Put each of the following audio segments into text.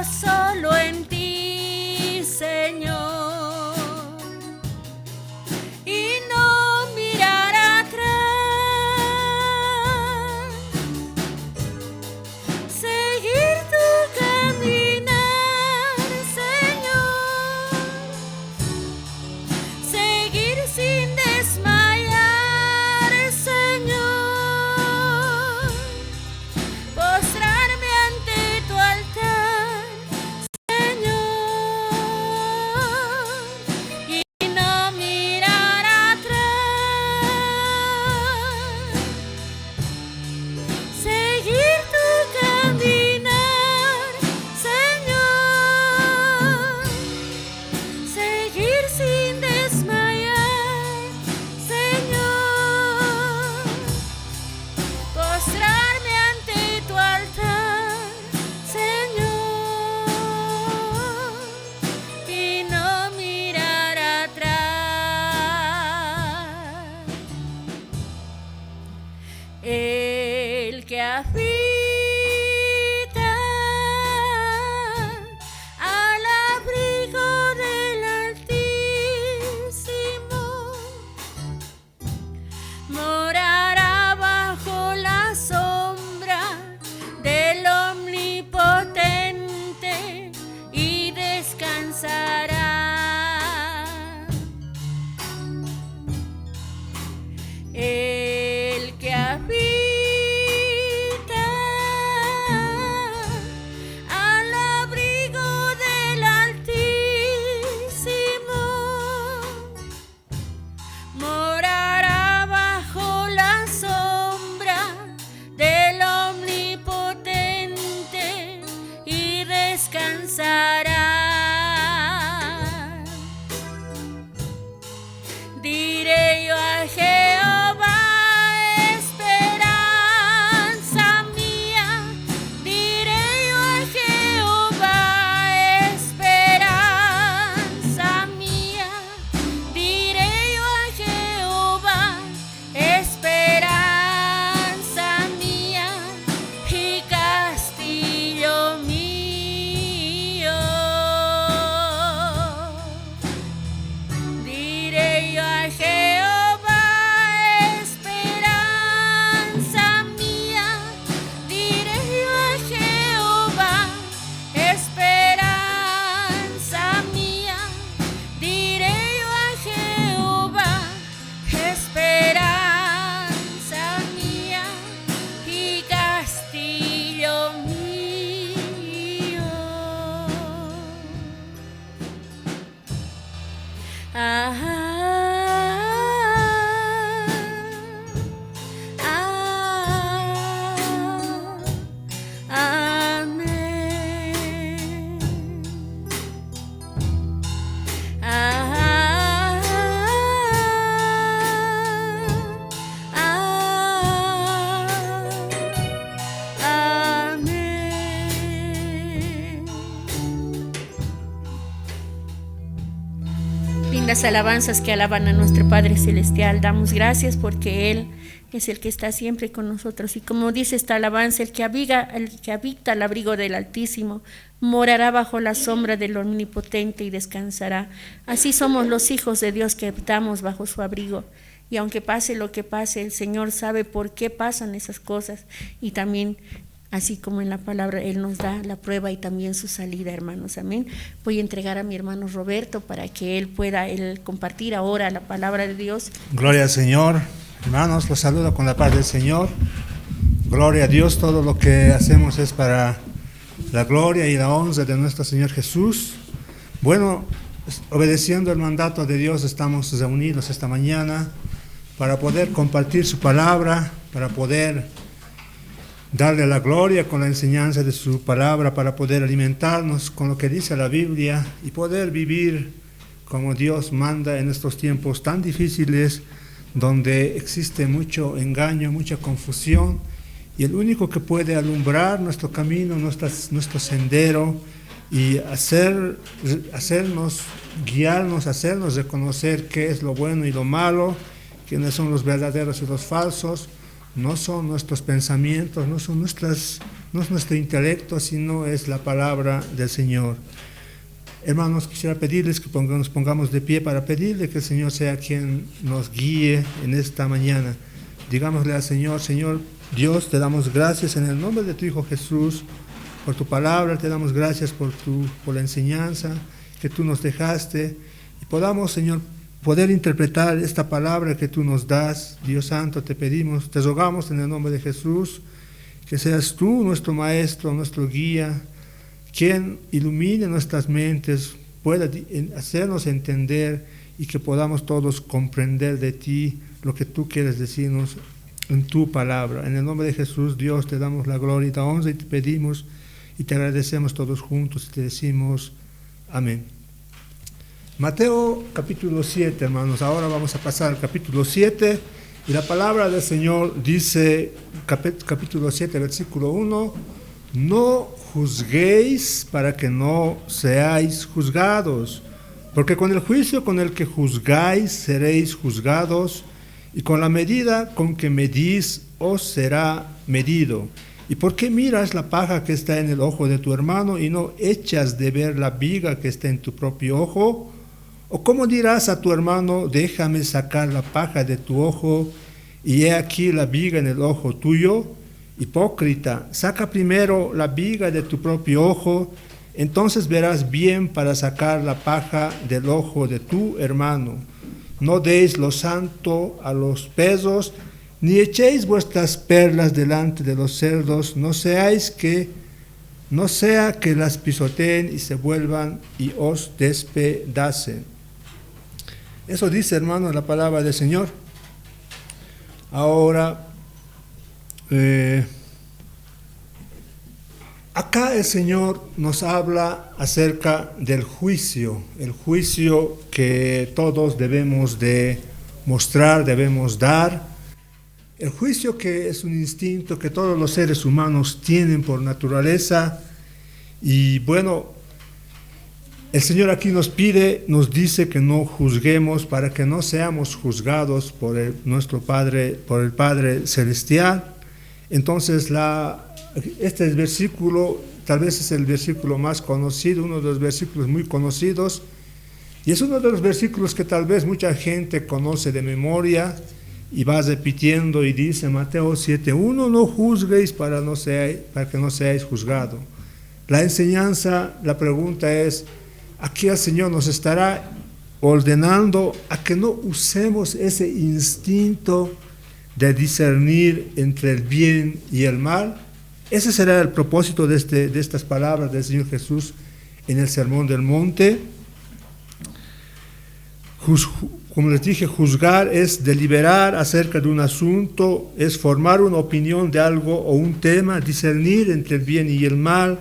solo en ti, Señor, y no mirar atrás. Seguir tu caminar, Señor. Seguir sin desmayar, Señor. Postrarme ante tu altar, Señor, y no mirar atrás. Seguir tu caminar, Señor. Seguir sin desmayar, Señor. Postrarme ante tu altar, Señor, y no mirar atrás. El que habita al abrigo del Altísimo morará bajo la sombra del Omnipotente y descansará. El que habita al abrigo del Altísimo morará bajo la sombra del Omnipotente y descansará. Diré yo a Jehová, esperanza mía. Diré yo a Jehová, esperanza mía. Diré yo a Jehová, esperanza mía y castillo mío. Diré yo a Jehová, esperanza mía. Diré yo a Jehová, esperanza mía. Diré yo a Jehová, esperanza mía y castillo mío. Amén. Amén. Lindas alabanzas que alaban a nuestro Padre Celestial. Damos gracias porque Él es el que está siempre con nosotros. Y como dice esta alabanza, el que habita al abrigo del Altísimo morará bajo la sombra del Omnipotente y descansará. Así somos los hijos de Dios que habitamos bajo su abrigo. Y aunque pase lo que pase, el Señor sabe por qué pasan esas cosas. Y también, así como en la palabra, Él nos da la prueba y también su salida, hermanos. Amén. Voy a entregar a mi hermano Roberto para que él pueda compartir ahora la palabra de Dios. Gloria al Señor. Hermanos, los saludo con la paz del Señor. Gloria a Dios. Todo lo que hacemos es para la gloria y la honra de nuestro Señor Jesús. Bueno, obedeciendo el mandato de Dios, estamos reunidos esta mañana para poder compartir su palabra, para poder darle la gloria con la enseñanza de su palabra, para poder alimentarnos con lo que dice la Biblia y poder vivir como Dios manda en estos tiempos tan difíciles, donde existe mucho engaño, mucha confusión, y el único que puede alumbrar nuestro camino, nuestro sendero, y hacernos guiarnos, hacernos reconocer qué es lo bueno y lo malo, quiénes son los verdaderos y los falsos. No son nuestros pensamientos, no son nuestras no es nuestro intelecto, sino es la palabra del Señor. Hermanos, quisiera pedirles que nos pongamos de pie para pedirle que el Señor sea quien nos guíe en esta mañana. Digámosle al Señor: Señor Dios, te damos gracias en el nombre de tu Hijo Jesús por tu palabra, te damos gracias por la enseñanza que tú nos dejaste, y podamos, Señor, poder interpretar esta palabra que tú nos das. Dios Santo, te pedimos, te rogamos en el nombre de Jesús, que seas tú nuestro Maestro, nuestro guía, quien ilumine nuestras mentes, pueda hacernos entender y que podamos todos comprender de ti lo que tú quieres decirnos en tu palabra. En el nombre de Jesús, Dios, te damos la gloria y la honra y te pedimos y te agradecemos todos juntos y te decimos amén. Mateo capítulo 7, hermanos. Ahora vamos a pasar al capítulo 7 y la palabra del Señor dice, capítulo 7, versículo 1: no juzguéis para que no seáis juzgados, porque con el juicio con el que juzgáis seréis juzgados, y con la medida con que medís os será medido. ¿Y por qué miras la paja que está en el ojo de tu hermano y no echas de ver la viga que está en tu propio ojo? ¿O cómo dirás a tu hermano: déjame sacar la paja de tu ojo, y he aquí la viga en el ojo tuyo? Hipócrita, saca primero la viga de tu propio ojo, entonces verás bien para sacar la paja del ojo de tu hermano. No deis lo santo a los perros, ni echéis vuestras perlas delante de los cerdos, no sea que las pisoteen y se vuelvan y os despedacen. Eso dice, hermano, la palabra del Señor. Ahora, acá el Señor nos habla acerca del juicio, el juicio que todos debemos de mostrar, debemos dar. El juicio que es un instinto que todos los seres humanos tienen por naturaleza. Y bueno, el Señor aquí nos dice que no juzguemos para que no seamos juzgados por nuestro Padre, por el Padre Celestial. Entonces, este versículo tal vez es el versículo más conocido, uno de los versículos muy conocidos, y es uno de los versículos que tal vez mucha gente conoce de memoria y va repitiendo, y dice Mateo 7:1: no juzguéis para que no seáis juzgados. La enseñanza, la pregunta es, aquí el Señor nos estará ordenando a que no usemos ese instinto de discernir entre el bien y el mal. Ese será el propósito de estas palabras del Señor Jesús en el Sermón del Monte. Como les dije, juzgar es deliberar acerca de un asunto, es formar una opinión de algo o un tema, discernir entre el bien y el mal,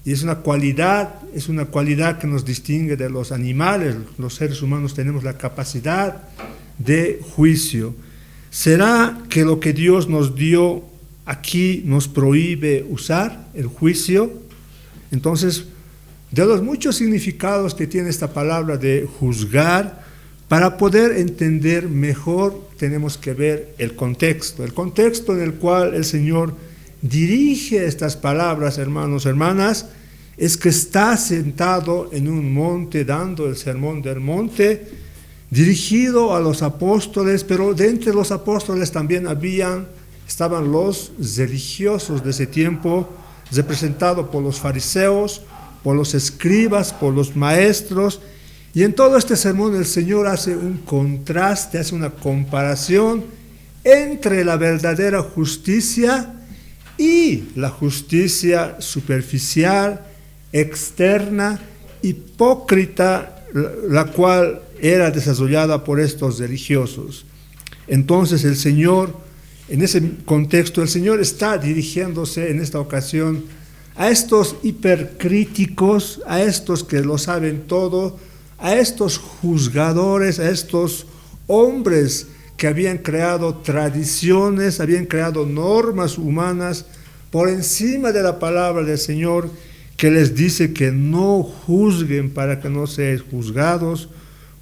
y es una cualidad que nos distingue de los animales. Los seres humanos tenemos la capacidad de juicio. ¿Será que lo que Dios nos dio aquí nos prohíbe usar el juicio? Entonces, de los muchos significados que tiene esta palabra de juzgar, para poder entender mejor tenemos que ver el contexto en el cual el Señor dirige estas palabras, hermanos, hermanas. Es que está sentado en un monte dando el sermón del monte, dirigido a los apóstoles, pero de entre los apóstoles también estaban los religiosos de ese tiempo, representados por los fariseos, por los escribas, por los maestros. Y en todo este sermón el Señor hace un contraste, hace una comparación entre la verdadera justicia y la justicia superficial, externa, hipócrita, la cual era desarrollada por estos religiosos. Entonces el Señor, en ese contexto, el Señor está dirigiéndose en esta ocasión a estos hipercríticos, a estos que lo saben todo, a estos juzgadores, a estos hombres que habían creado tradiciones, habían creado normas humanas por encima de la palabra del Señor, que les dice que no juzguen para que no seáis juzgados,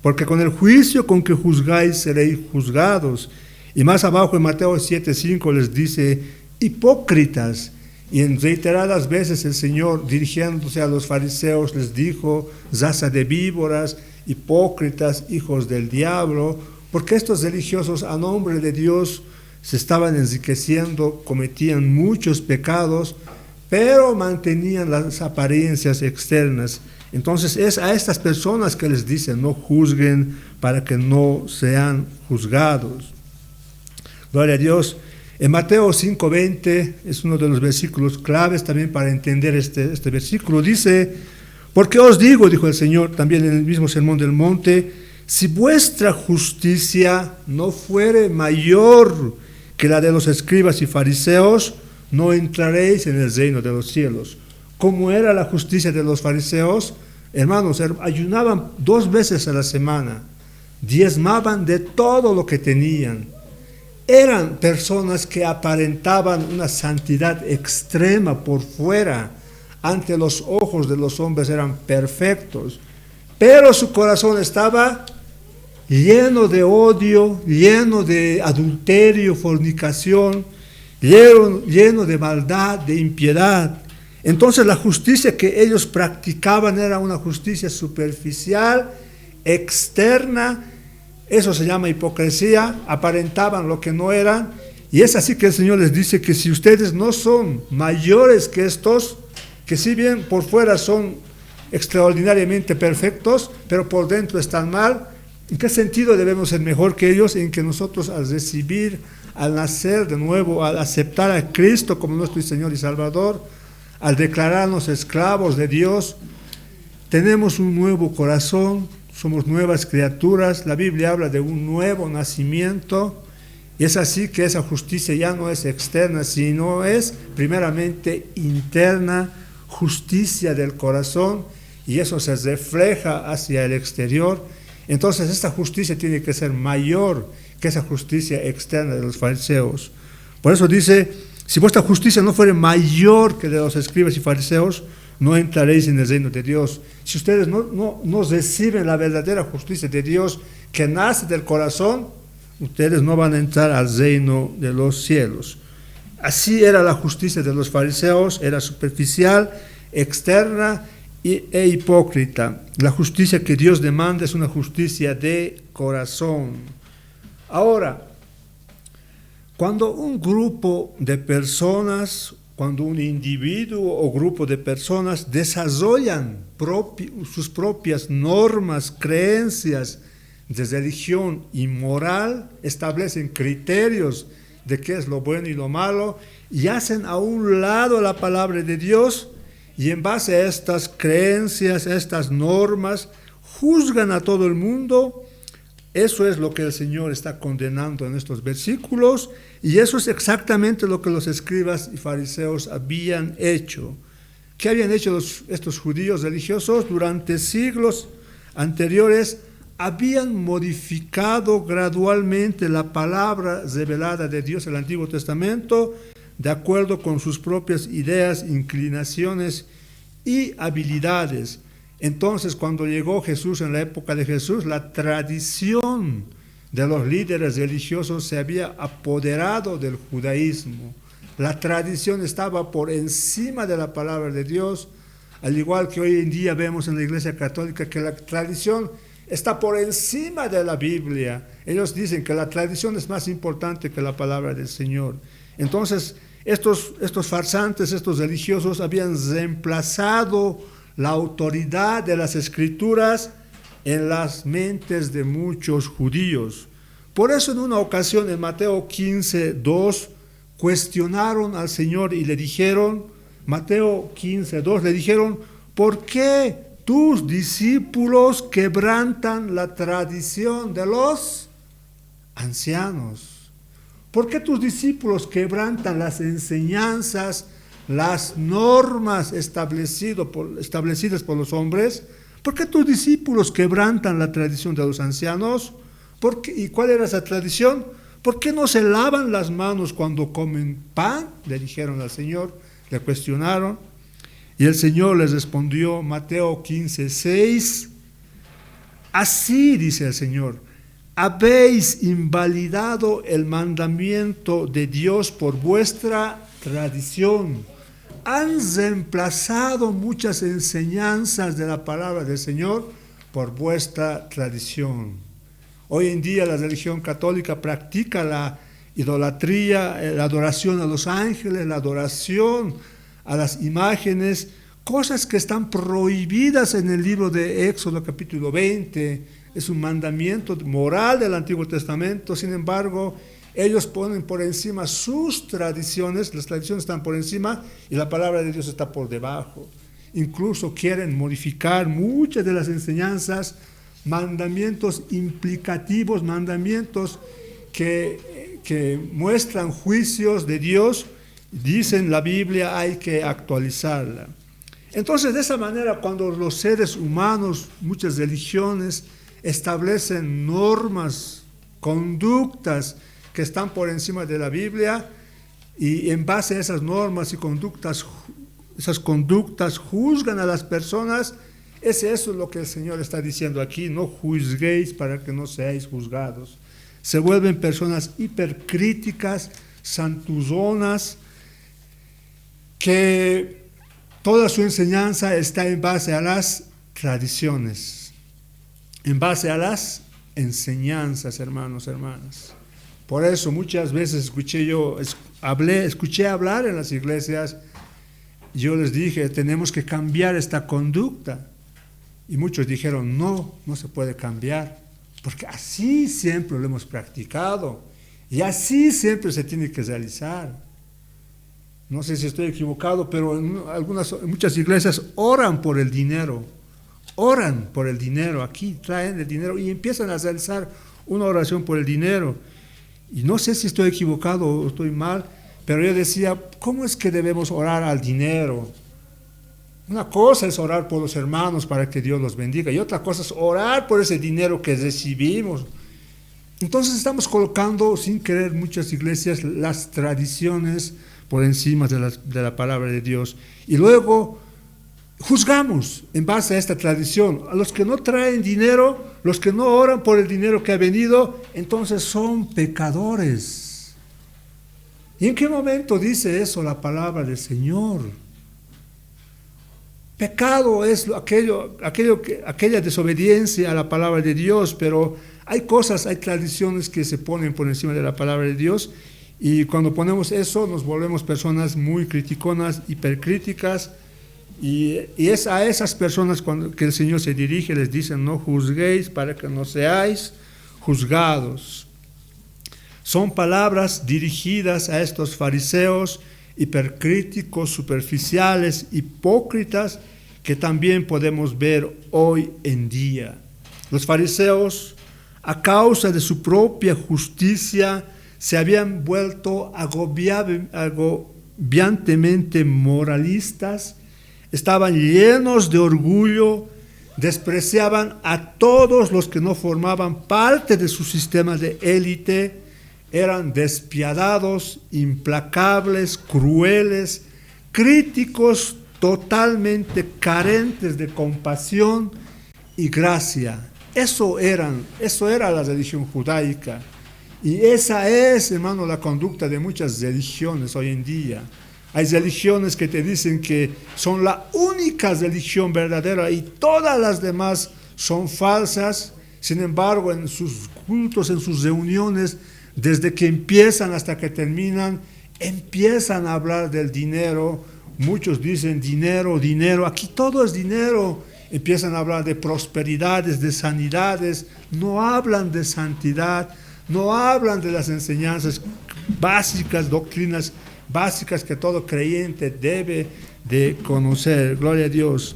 porque con el juicio con que juzgáis seréis juzgados. Y más abajo en Mateo 7:5 les dice: hipócritas, Y en reiteradas veces el Señor, dirigiéndose a los fariseos, les dijo: raza de víboras, hipócritas, hijos del diablo, porque estos religiosos a nombre de Dios se estaban enriqueciendo, cometían muchos pecados, pero mantenían las apariencias externas. Entonces es a estas personas que les dice: no juzguen para que no sean juzgados. Gloria a Dios. En Mateo 5:20 es uno de los versículos claves también para entender este versículo. Dice: porque os digo, dijo el Señor también en el mismo Sermón del Monte, si vuestra justicia no fuere mayor que la de los escribas y fariseos, no entraréis en el reino de los cielos. ¿Cómo era la justicia de los fariseos? Hermanos, ayunaban 2 veces a la semana, diezmaban de todo lo que tenían. Eran personas que aparentaban una santidad extrema por fuera. Ante los ojos de los hombres eran perfectos, pero su corazón estaba lleno de odio, lleno de adulterio, fornicación, lleno de maldad, de impiedad. Entonces la justicia que ellos practicaban era una justicia superficial, externa. Eso se llama hipocresía, aparentaban lo que no eran. Y es así que el Señor les dice que si ustedes no son mayores que estos, que si bien por fuera son extraordinariamente perfectos, pero por dentro están mal, ¿en qué sentido debemos ser mejor que ellos? En que nosotros al recibir, al nacer de nuevo, al aceptar a Cristo como nuestro Señor y Salvador, al declararnos esclavos de Dios, tenemos un nuevo corazón, somos nuevas criaturas. La Biblia habla de un nuevo nacimiento, y es así que esa justicia ya no es externa, sino es primeramente interna, justicia del corazón, y eso se refleja hacia el exterior. Entonces esta justicia tiene que ser mayor que esa justicia externa de los fariseos. Por eso dice: si vuestra justicia no fuere mayor que de los escribas y fariseos, no entraréis en el reino de Dios. Si ustedes no reciben la verdadera justicia de Dios que nace del corazón, ustedes no van a entrar al reino de los cielos. Así era la justicia de los fariseos, era superficial, externa e hipócrita. La justicia que Dios demanda es una justicia de corazón. Ahora, cuando un grupo de personas, cuando un individuo o grupo de personas desarrollan sus propias normas, creencias de religión y moral, establecen criterios de qué es lo bueno y lo malo, y hacen a un lado la palabra de Dios, y en base a estas creencias, a estas normas, juzgan a todo el mundo. Eso es lo que el Señor está condenando en estos versículos, y eso es exactamente lo que los escribas y fariseos habían hecho. ¿Qué habían hecho estos judíos religiosos? Durante siglos anteriores habían modificado gradualmente la palabra revelada de Dios en el Antiguo Testamento, de acuerdo con sus propias ideas, inclinaciones y habilidades. Entonces, cuando llegó Jesús, en la época de Jesús, la tradición de los líderes religiosos se había apoderado del judaísmo. La tradición estaba por encima de la palabra de Dios, al igual que hoy en día vemos en la Iglesia Católica que la tradición está por encima de la Biblia. Ellos dicen que la tradición es más importante que la palabra del Señor. Entonces, estos farsantes, estos religiosos habían reemplazado la autoridad de las Escrituras en las mentes de muchos judíos. Por eso en una ocasión en Mateo 15:2 cuestionaron al Señor y le dijeron, Mateo 15:2, le dijeron: ¿por qué tus discípulos quebrantan la tradición de los ancianos? ¿Por qué tus discípulos quebrantan las enseñanzas, las normas establecidas por los hombres? ¿Por qué tus discípulos quebrantan la tradición de los ancianos? ¿Y cuál era esa tradición? ¿Por qué no se lavan las manos cuando comen pan? Le dijeron al Señor, le cuestionaron. Y el Señor les respondió, Mateo 15:6, así dice el Señor: habéis invalidado el mandamiento de Dios por vuestra tradición. han reemplazado muchas enseñanzas de la palabra del Señor por vuestra tradición. Hoy en día la religión católica practica la idolatría, la adoración a los ángeles, la adoración a las imágenes, cosas que están prohibidas en el libro de Éxodo capítulo 20, es un mandamiento moral del Antiguo Testamento. Sin embargo, ellos ponen por encima sus tradiciones, las tradiciones están por encima y la palabra de Dios está por debajo. Incluso quieren modificar muchas de las enseñanzas, mandamientos implicativos, mandamientos que muestran juicios de Dios. Dicen la Biblia, hay que actualizarla. Entonces, de esa manera, cuando los seres humanos, muchas religiones, establecen normas, conductas que están por encima de la Biblia, y en base a esas normas y conductas, esas conductas juzgan a las personas, eso es lo que el Señor está diciendo aquí: no juzguéis para que no seáis juzgados. Se vuelven personas hipercríticas, santuzonas, que toda su enseñanza está en base a las tradiciones, en base a las enseñanzas, hermanos, hermanas. Por eso muchas veces escuché hablar en las iglesias, yo les dije, tenemos que cambiar esta conducta. Y muchos dijeron, no se puede cambiar, porque así siempre lo hemos practicado y así siempre se tiene que realizar. No sé si estoy equivocado, pero en muchas iglesias oran por el dinero, aquí traen el dinero y empiezan a realizar una oración por el dinero. Y no sé si estoy equivocado o estoy mal, pero yo decía, ¿cómo es que debemos orar al dinero? Una cosa es orar por los hermanos para que Dios los bendiga, y otra cosa es orar por ese dinero que recibimos. Entonces estamos colocando, sin querer, muchas iglesias, las tradiciones por encima de la palabra de Dios. Y luego juzgamos en base a esta tradición. A los que no traen dinero, los que no oran por el dinero que ha venido, entonces son pecadores. ¿Y en qué momento dice eso la palabra del Señor? Pecado es aquella desobediencia a la palabra de Dios, pero hay tradiciones que se ponen por encima de la palabra de Dios, y cuando ponemos eso nos volvemos personas muy criticonas, hipercríticas, y es a esas personas que el Señor se dirige, les dice, no juzguéis para que no seáis juzgados. Son palabras dirigidas a estos fariseos hipercríticos, superficiales, hipócritas, que también podemos ver hoy en día. Los fariseos, a causa de su propia justicia, se habían vuelto agobiantemente moralistas, estaban llenos de orgullo, despreciaban a todos los que no formaban parte de su sistema de élite, eran despiadados, implacables, crueles, críticos, totalmente carentes de compasión y gracia. Eso era la religión judaica. Y esa es, hermano, la conducta de muchas religiones hoy en día. Hay religiones que te dicen que son la única religión verdadera y todas las demás son falsas. Sin embargo, en sus cultos, en sus reuniones, desde que empiezan hasta que terminan, empiezan a hablar del dinero. Muchos dicen dinero, dinero, aquí todo es dinero. Empiezan a hablar de prosperidades, de sanidades, no hablan de santidad, no hablan de las enseñanzas básicas, doctrinas básicas que todo creyente debe de conocer. Gloria a Dios.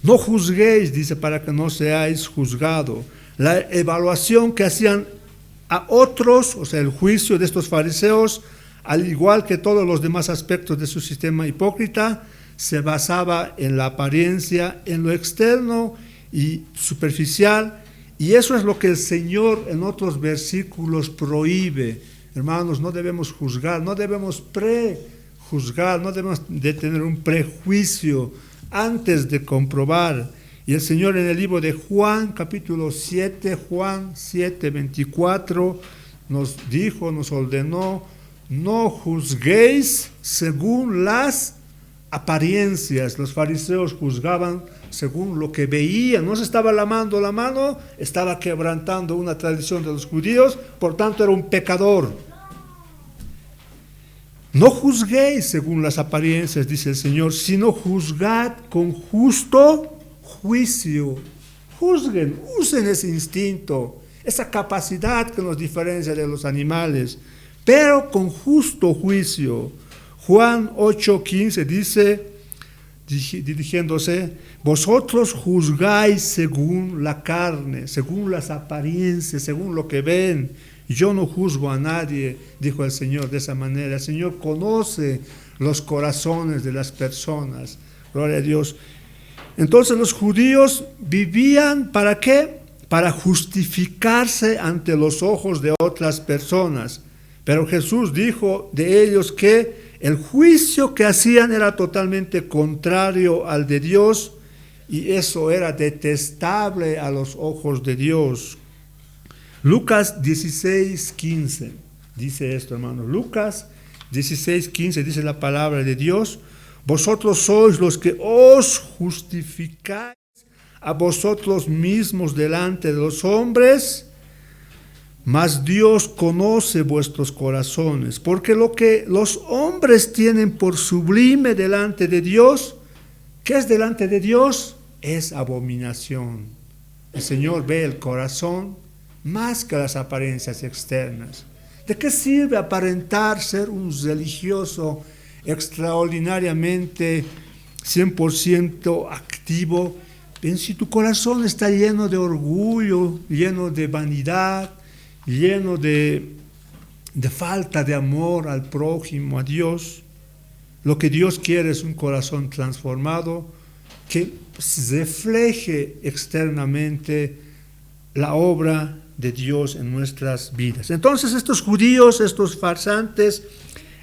No juzguéis, dice, para que no seáis juzgados. La evaluación que hacían a otros, o sea, el juicio de estos fariseos, al igual que todos los demás aspectos de su sistema hipócrita, se basaba en la apariencia, en lo externo y superficial, y eso es lo que el Señor en otros versículos prohíbe. Hermanos, no debemos juzgar, no debemos prejuzgar, no debemos de tener un prejuicio antes de comprobar. Y el Señor en el libro de Juan, capítulo 7, Juan 7, 24, nos dijo, nos ordenó, no juzguéis según las apariencias. Los fariseos juzgaban según lo que veían. No se estaba lavando la mano, estaba quebrantando una tradición de los judíos, por tanto era un pecador. No juzguéis según las apariencias, dice el Señor, sino juzgad con justo juicio. Juzguen, usen ese instinto, esa capacidad que nos diferencia de los animales, pero con justo juicio. Juan 8:15 dice, dirigiéndose, vosotros juzgáis según la carne, según las apariencias, según lo que ven. Yo no juzgo a nadie, dijo el Señor de esa manera. El Señor conoce los corazones de las personas. Gloria a Dios. Entonces los judíos vivían, ¿para qué? Para justificarse ante los ojos de otras personas. Pero Jesús dijo de ellos que el juicio que hacían era totalmente contrario al de Dios, y eso era detestable a los ojos de Dios. Lucas 16:15 dice esto, hermano. Lucas 16:15 dice la palabra de Dios: vosotros sois los que os justificáis a vosotros mismos delante de los hombres, mas Dios conoce vuestros corazones, porque lo que los hombres tienen por sublime delante de Dios, ¿qué es delante de Dios? Es abominación. El Señor ve el corazón más que las apariencias externas. ¿De qué sirve aparentar ser un religioso extraordinariamente 100% activo? Bien, si tu corazón está lleno de orgullo, lleno de vanidad, lleno de falta de amor al prójimo, a Dios, lo que Dios quiere es un corazón transformado que refleje externamente la obra de Dios en nuestras vidas. Entonces estos judíos, estos farsantes,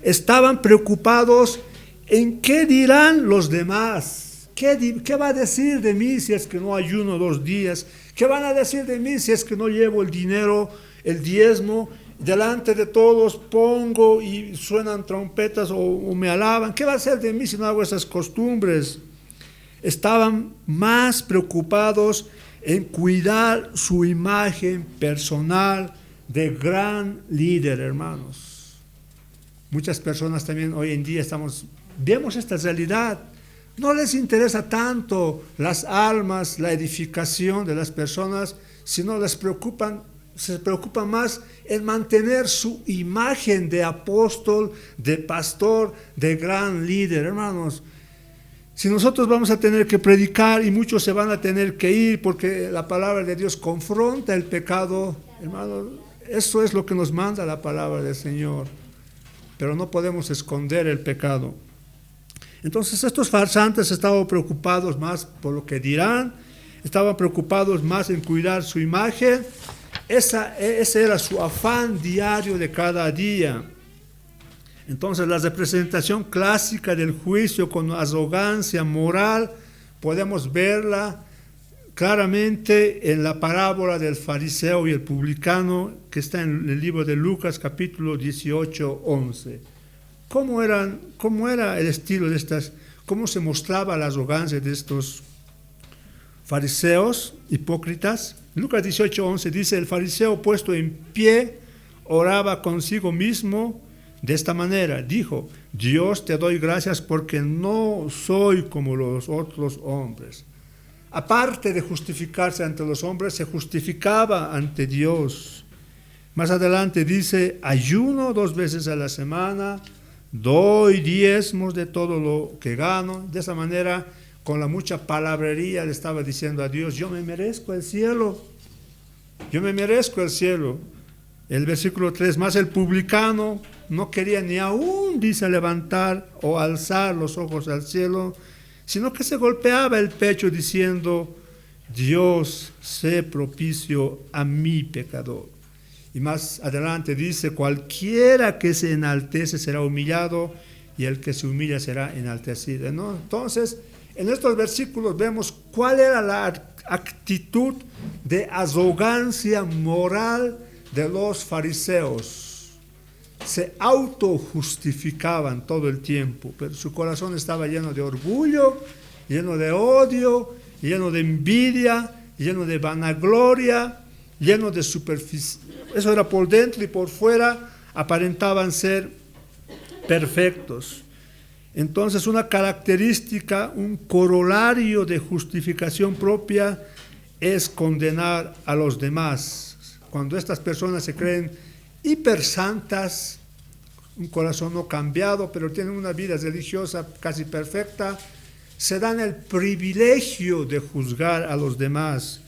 estaban preocupados en qué dirán los demás. ¿Qué va a decir de mí si es que no ayuno 2 días? ¿Qué van a decir de mí si es que no llevo el dinero, el diezmo, delante de todos pongo y suenan trompetas o me alaban? ¿Qué va a hacer de mí si no hago esas costumbres? Estaban más preocupados en cuidar su imagen personal de gran líder, hermanos. Muchas personas también hoy en día vemos esta realidad. No les interesa tanto las almas, la edificación de las personas, sino se preocupan más en mantener su imagen de apóstol, de pastor, de gran líder, hermanos. Si nosotros vamos a tener que predicar y muchos se van a tener que ir porque la palabra de Dios confronta el pecado, hermanos, eso es lo que nos manda la palabra del Señor. Pero no podemos esconder el pecado. Entonces estos farsantes estaban preocupados más por lo que dirán, estaban preocupados más en cuidar su imagen. Ese era su afán diario de cada día. Entonces la representación clásica del juicio con arrogancia moral podemos verla claramente en la parábola del fariseo y el publicano que está en el libro de Lucas capítulo 18:11. ¿Cómo era el estilo de cómo se mostraba la arrogancia de estos fariseos hipócritas? Lucas 18:11 dice: el fariseo puesto en pie oraba consigo mismo de esta manera, dijo: Dios, te doy gracias porque no soy como los otros hombres. Aparte de justificarse ante los hombres, se justificaba ante Dios. Más adelante dice: ayuno 2 veces a la semana, doy diezmos de todo lo que gano. De esa manera, con la mucha palabrería, le estaba diciendo a Dios: yo me merezco el cielo, yo me merezco el cielo. El versículo 3, más el publicano no quería ni aún, dice, levantar o alzar los ojos al cielo, sino que se golpeaba el pecho diciendo: Dios, sé propicio a mi pecador. Y más adelante dice: cualquiera que se enaltece será humillado, y el que se humilla será enaltecido, ¿no? Entonces, en estos versículos vemos cuál era la actitud de arrogancia moral de los fariseos. se autojustificaban todo el tiempo, pero su corazón estaba lleno de orgullo, lleno de odio, lleno de envidia, lleno de vanagloria, lleno de superficie. Eso era por dentro, y por fuera aparentaban ser perfectos. Entonces, una característica, un corolario de justificación propia es condenar a los demás. Cuando estas personas se creen hipersantas, un corazón no cambiado, pero tienen una vida religiosa casi perfecta, se dan el privilegio de juzgar a los demás.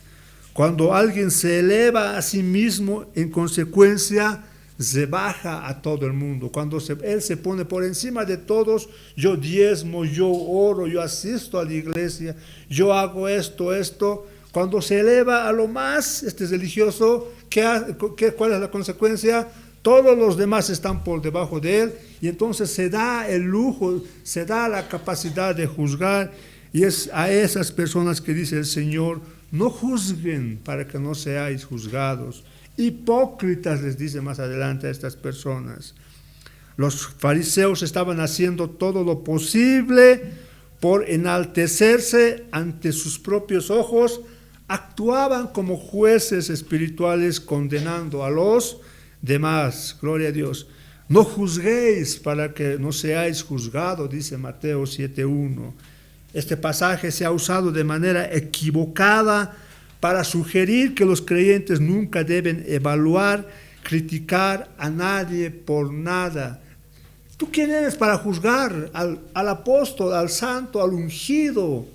Cuando alguien se eleva a sí mismo, en consecuencia, se baja a todo el mundo. Cuando él se pone por encima de todos, yo diezmo, yo oro, yo asisto a la iglesia, yo hago esto. Cuando se eleva a lo más religioso, ¿cuál es la consecuencia? Todos los demás están por debajo de él, y entonces se da el lujo, se da la capacidad de juzgar, y es a esas personas que dice el Señor: no juzguen para que no seáis juzgados. Hipócritas, les dice más adelante a estas personas. Los fariseos estaban haciendo todo lo posible por enaltecerse ante sus propios ojos, actuaban como jueces espirituales condenando a los demás. Gloria a Dios. No juzguéis para que no seáis juzgados, dice Mateo 7:1. Este pasaje se ha usado de manera equivocada para sugerir que los creyentes nunca deben evaluar, criticar a nadie por nada. ¿Tú quién eres para juzgar al apóstol, al santo, al ungido?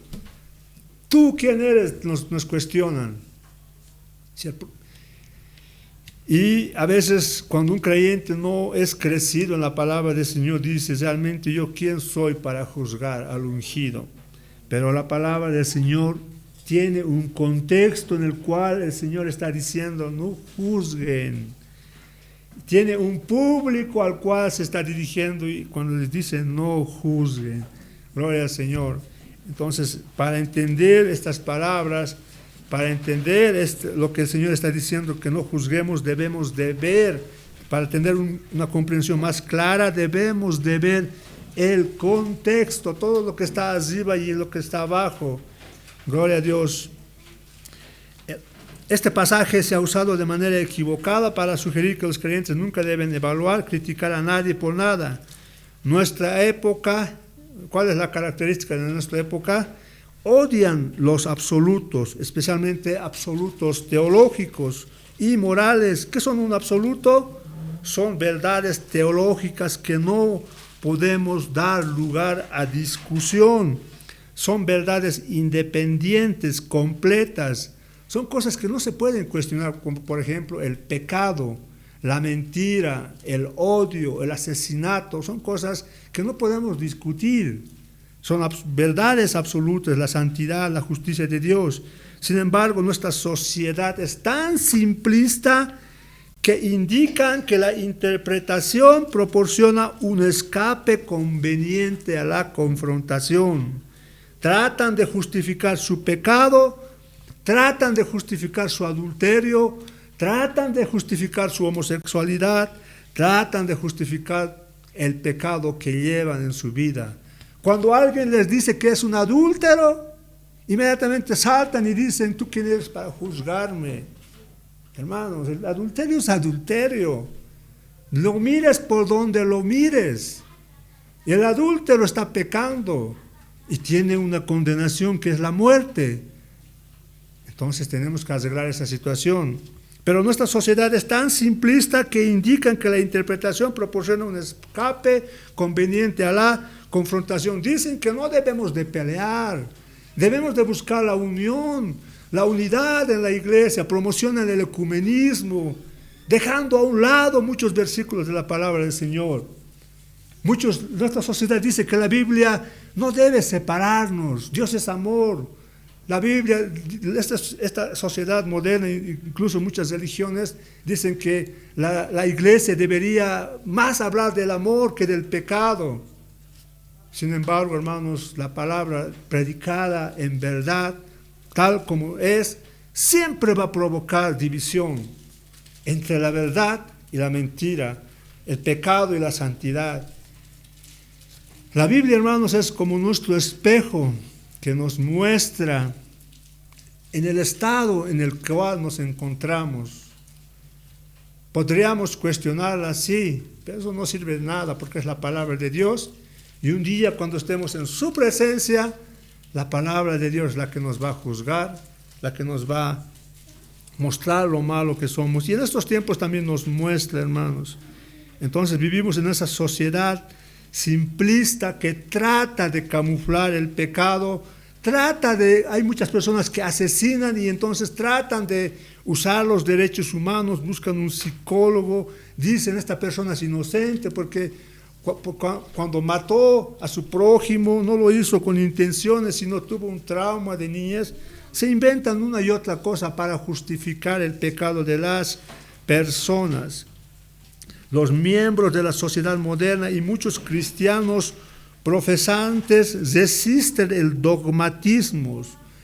¿Tú quién eres? Nos cuestionan. Y a veces cuando un creyente no es crecido en la palabra del Señor, dice: realmente yo quién soy para juzgar al ungido. Pero la palabra del Señor tiene un contexto en el cual el Señor está diciendo: no juzguen. Tiene un público al cual se está dirigiendo, y cuando les dice no juzguen, gloria al Señor. Entonces, para entender estas palabras, para entender lo que el Señor está diciendo, que no juzguemos, debemos de ver, para tener una comprensión más clara, debemos de ver el contexto, todo lo que está arriba y lo que está abajo. Gloria a Dios. Este pasaje se ha usado de manera equivocada para sugerir que los creyentes nunca deben evaluar, criticar a nadie por nada. Nuestra época, ¿cuál es la característica de nuestra época? Odian los absolutos, especialmente absolutos teológicos y morales. ¿Qué son un absoluto? Son verdades teológicas que no podemos dar lugar a discusión. Son verdades independientes, completas. Son cosas que no se pueden cuestionar, como por ejemplo el pecado, la mentira, el odio, el asesinato. Son cosas que no podemos discutir. Son verdades absolutas, la santidad, la justicia de Dios. Sin embargo, nuestra sociedad es tan simplista que indican que la interpretación proporciona un escape conveniente a la confrontación. Tratan de justificar su pecado, tratan de justificar su adulterio, tratan de justificar su homosexualidad, tratan de justificar el pecado que llevan en su vida. Cuando alguien les dice que es un adúltero, inmediatamente saltan y dicen: ¿tú quién eres para juzgarme? Hermanos, el adulterio es adulterio. Lo mires por donde lo mires. El adúltero está pecando y tiene una condenación que es la muerte. Entonces tenemos que arreglar esa situación. Pero nuestra sociedad es tan simplista que indican que la interpretación proporciona un escape conveniente a la confrontación. Dicen que no debemos de pelear, debemos de buscar la unión, la unidad en la iglesia, promocionan el ecumenismo, dejando a un lado muchos versículos de la palabra del Señor. Nuestra sociedad dice que la Biblia no debe separarnos, Dios es amor. La Biblia, esta sociedad moderna, incluso muchas religiones, dicen que la iglesia debería más hablar del amor que del pecado. Sin embargo, hermanos, la palabra predicada en verdad, tal como es, siempre va a provocar división entre la verdad y la mentira. el pecado y la santidad. La Biblia, hermanos, es como nuestro espejo que nos muestra en el estado en el cual nos encontramos. Podríamos cuestionarla así, pero eso no sirve de nada porque es la palabra de Dios. Y un día cuando estemos en su presencia, la palabra de Dios es la que nos va a juzgar, la que nos va a mostrar lo malo que somos. Y en estos tiempos también nos muestra, hermanos. Entonces vivimos en esa sociedad simplista que trata de camuflar el pecado, hay muchas personas que asesinan y entonces tratan de usar los derechos humanos, buscan un psicólogo, dicen esta persona es inocente porque cuando mató a su prójimo no lo hizo con intenciones, sino tuvo un trauma de niñez. Se inventan una y otra cosa para justificar el pecado de las personas. Los miembros de la sociedad moderna y muchos cristianos profesantes resisten el dogmatismo.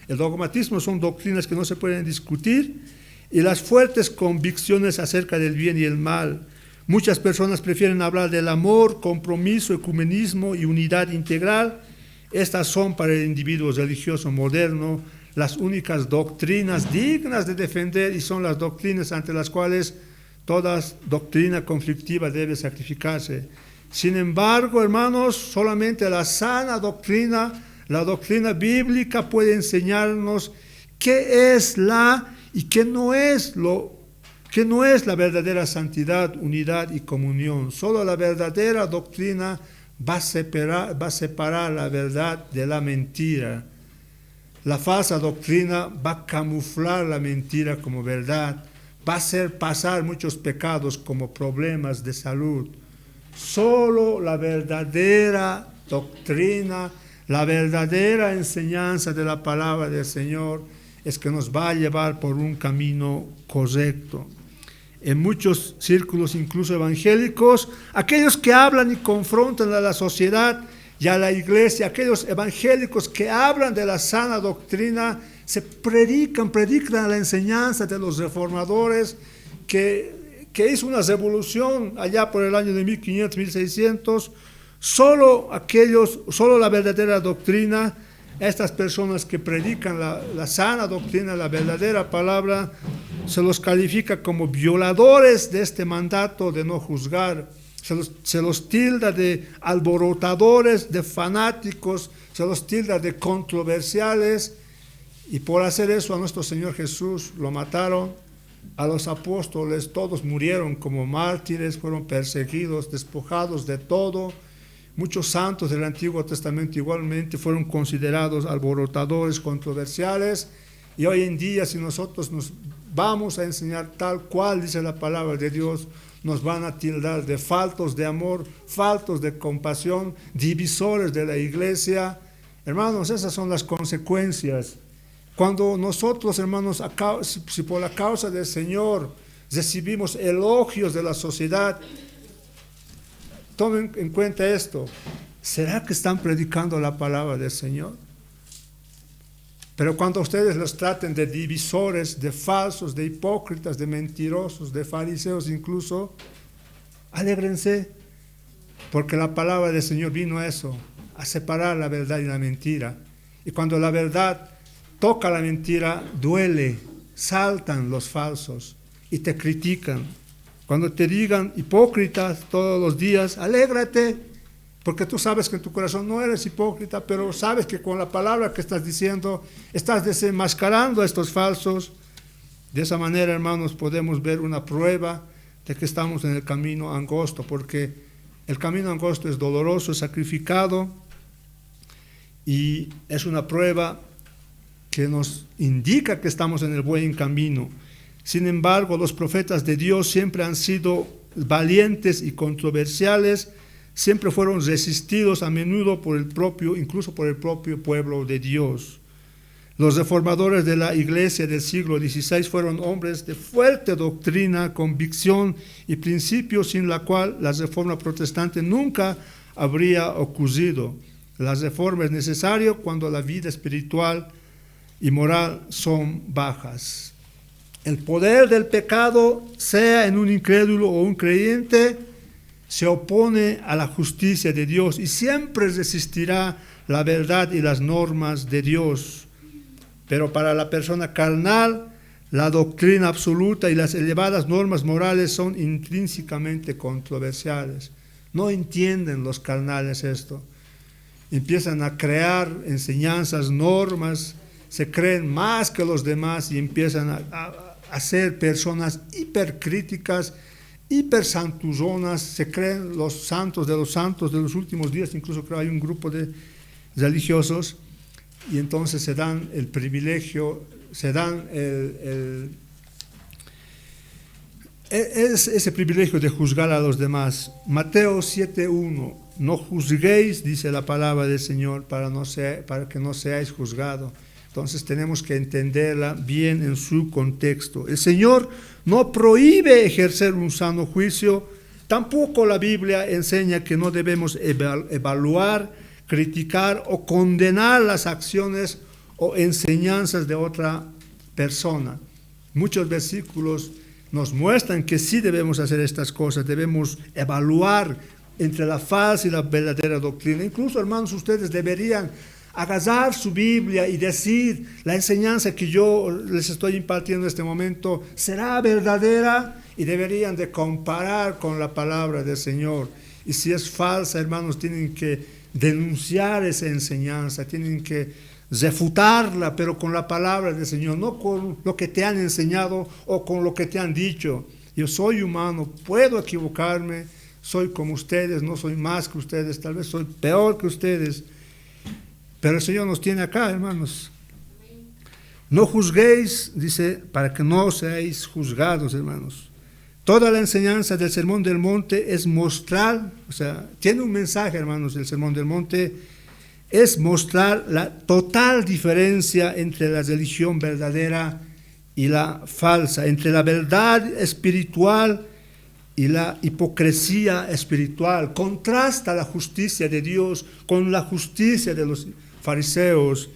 El dogmatismo son doctrinas que no se pueden discutir y las fuertes convicciones acerca del bien y el mal. Muchas personas prefieren hablar del amor, compromiso, ecumenismo y unidad integral. Estas son para el individuo religioso moderno las únicas doctrinas dignas de defender y son las doctrinas ante las cuales toda doctrina conflictiva debe sacrificarse. Sin embargo, hermanos, solamente la sana doctrina, la doctrina bíblica puede enseñarnos qué es y qué no es la verdadera santidad, unidad y comunión. Solo la verdadera doctrina va a separar la verdad de la mentira. La falsa doctrina va a camuflar la mentira como verdad, va a hacer pasar muchos pecados como problemas de salud. Solo la verdadera doctrina, la verdadera enseñanza de la palabra del Señor es que nos va a llevar por un camino correcto. En muchos círculos, incluso evangélicos, aquellos que hablan y confrontan a la sociedad y a la iglesia, aquellos evangélicos que hablan de la sana doctrina, predican la enseñanza de los reformadores que hizo una revolución allá por el año de 1500, 1600, solo la verdadera doctrina, estas personas que predican la sana doctrina, la verdadera palabra, se los califica como violadores de este mandato de no juzgar, se los tilda de alborotadores, de fanáticos, se los tilda de controversiales, y por hacer eso a nuestro Señor Jesús lo mataron. A los apóstoles todos murieron como mártires, fueron perseguidos, despojados de todo. Muchos santos del Antiguo Testamento igualmente fueron considerados alborotadores, controversiales. Y hoy en día, si nosotros nos vamos a enseñar tal cual dice la palabra de Dios, nos van a tildar de faltos de amor, faltos de compasión, divisores de la iglesia. Hermanos, esas son las consecuencias. Cuando nosotros, hermanos, si por la causa del Señor recibimos elogios de la sociedad, tomen en cuenta esto. ¿Será que están predicando la palabra del Señor? Pero cuando ustedes los traten de divisores, de falsos, de hipócritas, de mentirosos, de fariseos incluso, alégrense, porque la palabra del Señor vino a eso, a separar la verdad y la mentira. Y cuando la verdad toca la mentira, duele, saltan los falsos y te critican. Cuando te digan hipócritas todos los días, alégrate, porque tú sabes que en tu corazón no eres hipócrita, pero sabes que con la palabra que estás diciendo, estás desenmascarando a estos falsos. De esa manera, hermanos, podemos ver una prueba de que estamos en el camino angosto, porque el camino angosto es doloroso, es sacrificado, y es una prueba que nos indica que estamos en el buen camino. Sin embargo, los profetas de Dios siempre han sido valientes y controversiales, siempre fueron resistidos a menudo incluso por el propio pueblo de Dios. Los reformadores de la iglesia del siglo XVI fueron hombres de fuerte doctrina, convicción y principios sin la cual la reforma protestante nunca habría ocurrido. La reforma es necesaria cuando la vida espiritual y moral son bajas. El poder del pecado, sea en un incrédulo o un creyente, se opone a la justicia de Dios y siempre resistirá la verdad y las normas de Dios. Pero para la persona carnal, la doctrina absoluta y las elevadas normas morales son intrínsecamente controversiales. No entienden los carnales esto. Empiezan a crear enseñanzas, normas, se creen más que los demás y empiezan a ser personas hipercríticas, hipersantuzonas, se creen los santos de los últimos días. Incluso creo hay un grupo de religiosos y entonces se dan el privilegio, se dan ese privilegio de juzgar a los demás. Mateo 7:1, no juzguéis, dice la palabra del Señor, para que no seáis juzgados. Entonces tenemos que entenderla bien en su contexto. El Señor no prohíbe ejercer un sano juicio, tampoco la Biblia enseña que no debemos evaluar, criticar o condenar las acciones o enseñanzas de otra persona. Muchos versículos nos muestran que sí debemos hacer estas cosas, debemos evaluar entre la falsa y la verdadera doctrina. Incluso, hermanos, ustedes deberían agarrar su Biblia y decir, la enseñanza que yo les estoy impartiendo en este momento, ¿será verdadera? Y deberían de comparar con la palabra del Señor. Y si es falsa, hermanos, tienen que denunciar esa enseñanza, tienen que refutarla, pero con la palabra del Señor, no con lo que te han enseñado o con lo que te han dicho. Yo soy humano, puedo equivocarme, soy como ustedes, no soy más que ustedes, tal vez soy peor que ustedes, pero el Señor nos tiene acá, hermanos. No juzguéis, dice, para que no seáis juzgados, hermanos. Toda la enseñanza del Sermón del Monte es mostrar, o sea, tiene un mensaje, hermanos, del Sermón del Monte, es mostrar la total diferencia entre la religión verdadera y la falsa, entre la verdad espiritual y la hipocresía espiritual. Contrasta la justicia de Dios con la justicia de los fariseos.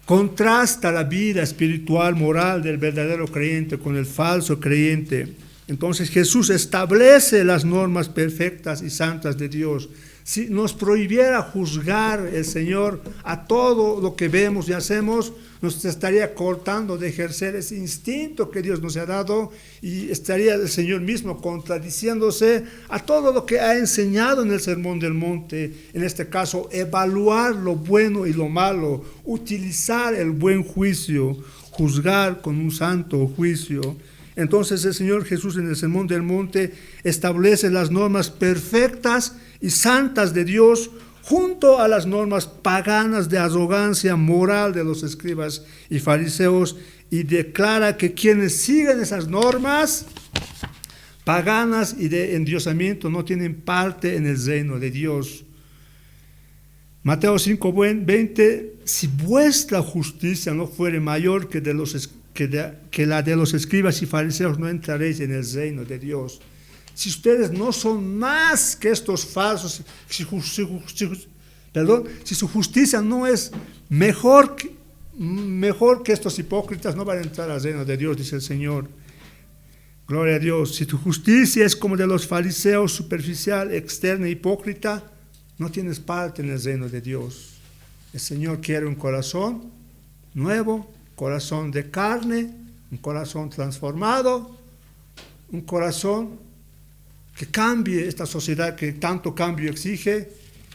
Contrasta la vida espiritual, moral del verdadero creyente con el falso creyente. Entonces Jesús establece las normas perfectas y santas de Dios. Si nos prohibiera juzgar el Señor a todo lo que vemos y hacemos, nos estaría cortando de ejercer ese instinto que Dios nos ha dado y estaría el Señor mismo contradiciéndose a todo lo que ha enseñado en el Sermón del Monte. En este caso, evaluar lo bueno y lo malo, utilizar el buen juicio, juzgar con un santo juicio. Entonces el Señor Jesús en el Sermón del Monte establece las normas perfectas y santas de Dios junto a las normas paganas de arrogancia moral de los escribas y fariseos y declara que quienes siguen esas normas paganas y de endiosamiento no tienen parte en el reino de Dios. Mateo 5:20, si vuestra justicia no fuere mayor que la de los escribas y fariseos, no entraréis en el reino de Dios. Si ustedes no son más que estos falsos, si su justicia no es mejor que estos hipócritas, no van a entrar al reino de Dios, dice el Señor. Gloria a Dios. Si tu justicia es como de los fariseos, superficial, externa, hipócrita, no tienes parte en el reino de Dios. El Señor quiere un corazón nuevo, corazón de carne, un corazón transformado, un corazón que cambie esta sociedad que tanto cambio exige,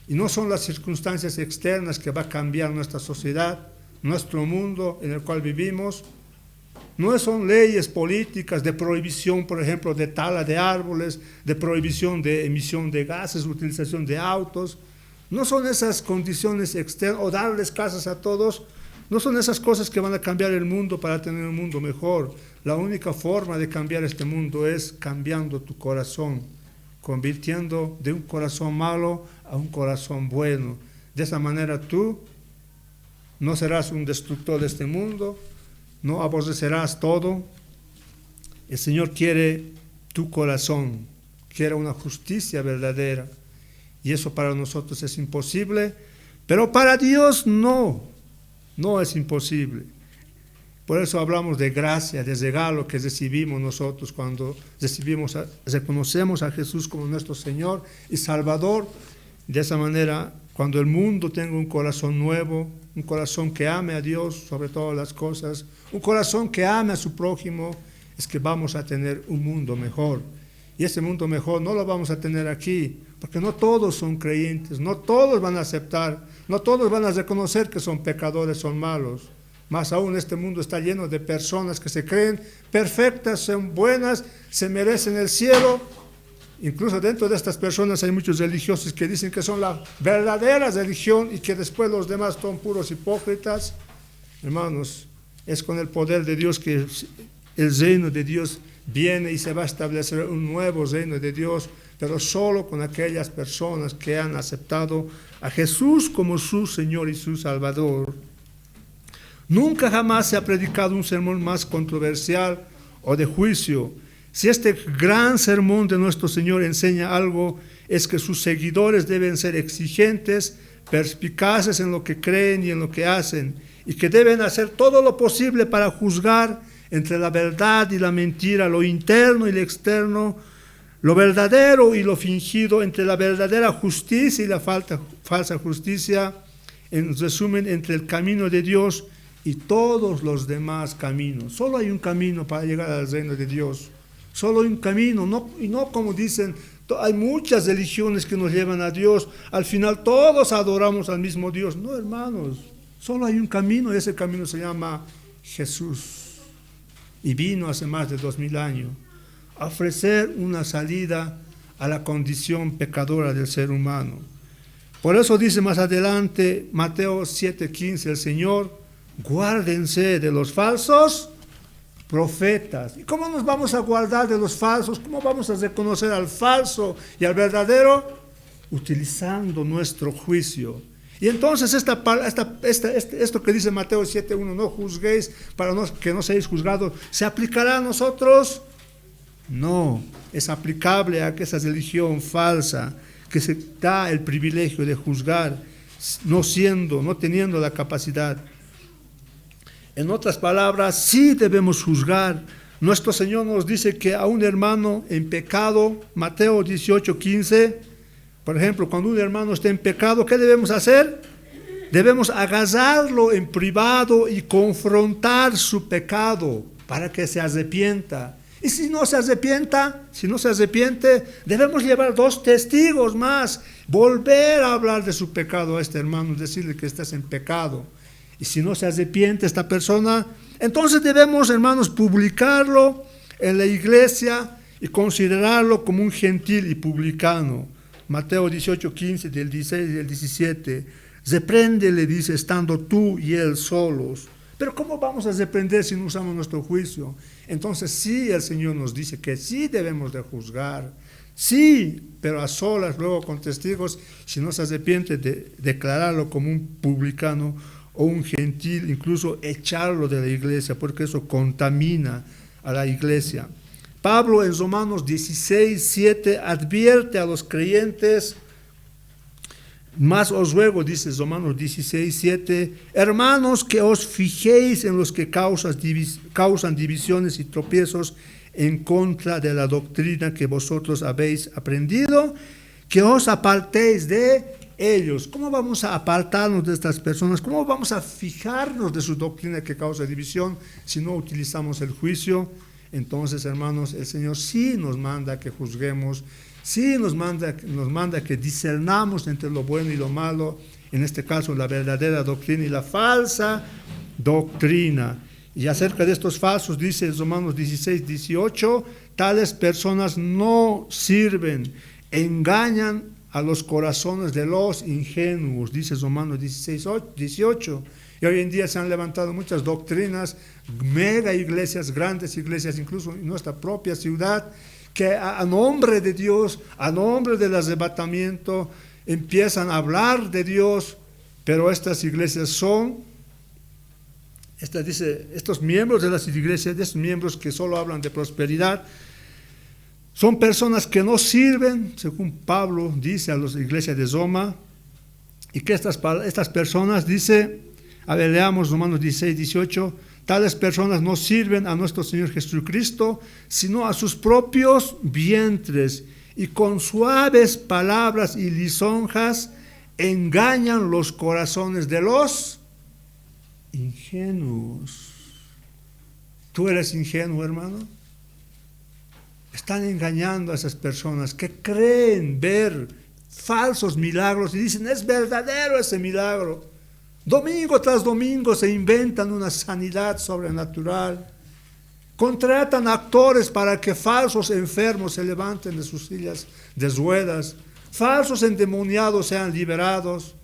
y no son las circunstancias externas que va a cambiar nuestra sociedad, nuestro mundo en el cual vivimos. No son leyes políticas de prohibición, por ejemplo, de tala de árboles, de prohibición de emisión de gases, utilización de autos. No son esas condiciones externas, o darles casas a todos. No son esas cosas que van a cambiar el mundo para tener un mundo mejor. La única forma de cambiar este mundo es cambiando tu corazón, convirtiendo de un corazón malo a un corazón bueno. De esa manera tú no serás un destructor de este mundo, no aborrecerás todo. El Señor quiere tu corazón, quiere una justicia verdadera. Y eso para nosotros es imposible, pero para Dios no es imposible. Por eso hablamos de gracia, de regalo que recibimos nosotros cuando reconocemos a Jesús como nuestro Señor y Salvador. De esa manera, cuando el mundo tenga un corazón nuevo, un corazón que ame a Dios sobre todas las cosas, un corazón que ame a su prójimo, es que vamos a tener un mundo mejor. Y ese mundo mejor no lo vamos a tener aquí, porque no todos son creyentes, no todos van a aceptar, no todos van a reconocer que son pecadores, son malos. Más aún, este mundo está lleno de personas que se creen perfectas, son buenas, se merecen el cielo. Incluso dentro de estas personas hay muchos religiosos que dicen que son la verdadera religión y que después los demás son puros hipócritas. Hermanos, es con el poder de Dios que el reino de Dios viene y se va a establecer un nuevo reino de Dios, pero solo con aquellas personas que han aceptado a Jesús como su Señor y su Salvador. Nunca jamás se ha predicado un sermón más controversial o de juicio. Si este gran sermón de nuestro Señor enseña algo, es que sus seguidores deben ser exigentes, perspicaces en lo que creen y en lo que hacen, y que deben hacer todo lo posible para juzgar entre la verdad y la mentira, lo interno y lo externo, lo verdadero y lo fingido, entre la verdadera justicia y la falsa justicia, en resumen, entre el camino de Dios y todos los demás caminos. Solo hay un camino para llegar al reino de Dios. Solo hay un camino, y no como dicen, hay muchas religiones que nos llevan a Dios. Al final todos adoramos al mismo Dios. No, hermanos, solo hay un camino y ese camino se llama Jesús. Y vino hace más de 2000 años a ofrecer una salida a la condición pecadora del ser humano. Por eso dice más adelante, Mateo 7:15, el Señor: guárdense de los falsos profetas. ¿Y cómo nos vamos a guardar de los falsos? ¿Cómo vamos a reconocer al falso y al verdadero? Utilizando nuestro juicio. Y entonces esto que dice Mateo 7:1, no juzguéis para que no seáis juzgados, ¿se aplicará a nosotros? No, es aplicable a esa religión falsa que se da el privilegio de juzgar, no teniendo la capacidad. En otras palabras, sí debemos juzgar. Nuestro Señor nos dice que a un hermano en pecado, Mateo 18:15, por ejemplo, cuando un hermano está en pecado, ¿qué debemos hacer? Debemos agarrarlo en privado y confrontar su pecado para que se arrepienta. Y si no se arrepiente, debemos llevar 2 testigos más, volver a hablar de su pecado a este hermano, decirle que estás en pecado. Y si no se arrepiente esta persona, entonces debemos, hermanos, publicarlo en la iglesia y considerarlo como un gentil y publicano. Mateo 18:15, del 16 y del 17. Repréndele, dice, estando tú y él solos. Pero ¿cómo vamos a reprender si no usamos nuestro juicio? Entonces sí, el Señor nos dice que sí debemos de juzgar. Sí, pero a solas, luego con testigos. Si no se arrepiente, de declararlo como un publicano o un gentil, incluso echarlo de la iglesia, porque eso contamina a la iglesia. Pablo en Romanos 16:7 advierte a los creyentes: más os ruego, dice Romanos 16:7, hermanos, que os fijéis en los que causan divisiones y tropiezos en contra de la doctrina que vosotros habéis aprendido, que os apartéis de ellos. ¿Cómo vamos a apartarnos de estas personas? ¿Cómo vamos a fijarnos de su doctrina que causa división si no utilizamos el juicio? Entonces, hermanos, el Señor sí nos manda que juzguemos, sí nos manda que discernamos entre lo bueno y lo malo, en este caso la verdadera doctrina y la falsa doctrina. Y acerca de estos falsos, dice Romanos 16:18, tales personas no sirven, engañan a los corazones de los ingenuos, dice Romanos 16:18. Y hoy en día se han levantado muchas doctrinas, mega iglesias, grandes iglesias, incluso en nuestra propia ciudad, que a nombre de Dios, a nombre del arrebatamiento, empiezan a hablar de Dios, pero estas iglesias estos miembros de las iglesias, de estos miembros que solo hablan de prosperidad, son personas que no sirven, según Pablo dice a las iglesias de Roma, y que estas personas, dice, a ver, leamos Romanos 16:18, Tales personas no sirven a nuestro Señor Jesucristo, sino a sus propios vientres, y con suaves palabras y lisonjas engañan los corazones de los ingenuos. ¿Tú eres ingenuo, hermano? Están engañando a esas personas que creen ver falsos milagros y dicen, es verdadero ese milagro. Domingo tras domingo se inventan una sanidad sobrenatural. Contratan actores para que falsos enfermos se levanten de sus sillas de ruedas. Falsos endemoniados sean liberados.